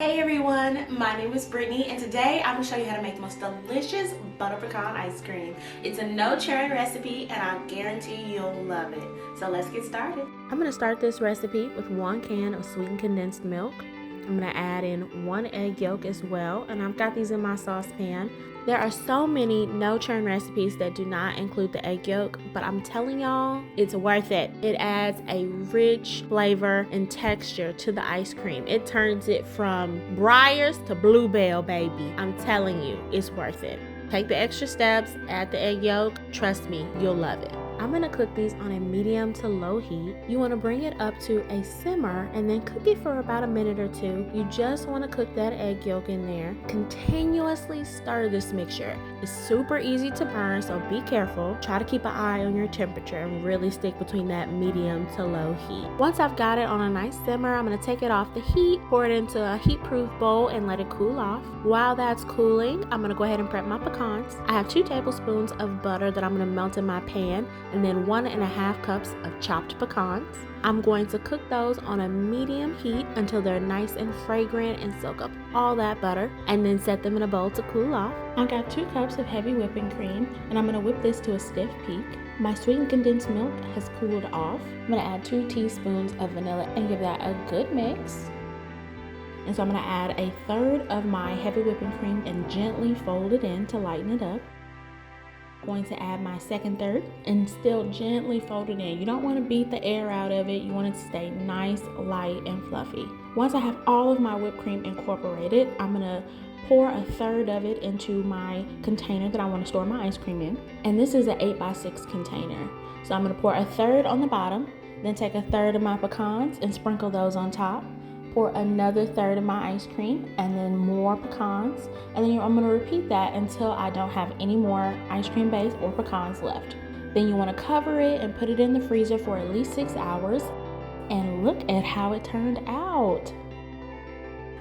Hey everyone, my name is Brittany and today I'm going to show you how to make the most delicious butter pecan ice cream. It's a no churn recipe and I guarantee you'll love it. So let's get started. I'm going to start this recipe with 1 can of sweetened condensed milk. I'm going to add in 1 egg yolk as well, and I've got these in my saucepan. There are so many no churn recipes that do not include the egg yolk, but I'm telling y'all, it's worth it. It adds a rich flavor and texture to the ice cream. It turns it from Breyers to Bluebell, baby. I'm telling you, it's worth it. Take the extra steps, add the egg yolk. Trust me, you'll love it. I'm gonna cook these on a medium to low heat. You wanna bring it up to a simmer and then cook it for about a minute or 2. You just wanna cook that egg yolk in there. Continuously stir this mixture. It's super easy to burn, so be careful. Try to keep an eye on your temperature and really stick between that medium to low heat. Once I've got it on a nice simmer, I'm gonna take it off the heat, pour it into a heat-proof bowl and let it cool off. While that's cooling, I'm gonna go ahead and prep my pecans. I have 2 tablespoons of butter that I'm gonna melt in my pan, and then 1.5 cups of chopped pecans. I'm going to cook those on a medium heat until they're nice and fragrant and soak up all that butter, and then set them in a bowl to cool off. I've got 2 cups of heavy whipping cream, and I'm going to whip this to a stiff peak. My sweetened condensed milk has cooled off. I'm going to add 2 teaspoons of vanilla and give that a good mix. And so I'm going to add 1/3 of my heavy whipping cream and gently fold it in to lighten it up. Going to add my 2/3 and still gently fold it in. You don't want to beat the air out of it. You want it to stay nice, light, and fluffy. Once I have all of my whipped cream incorporated, I'm going to pour 1/3 of it into my container that I want to store my ice cream in. And this is an 8x6 container. So I'm going to pour 1/3 on the bottom, then take 1/3 of my pecans and sprinkle those on top. Pour another 1/3 of my ice cream and then more pecans, and then I'm going to repeat that until I don't have any more ice cream base or pecans left. Then you want to cover it and put it in the freezer for at least 6 hours, and look at how it turned out.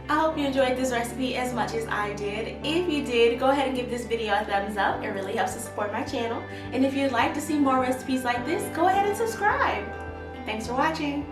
I hope you enjoyed this recipe as much as I did. If you did, go ahead and give this video a thumbs up. It really helps to support my channel. And if you'd like to see more recipes like this, go ahead and subscribe. Thanks for watching.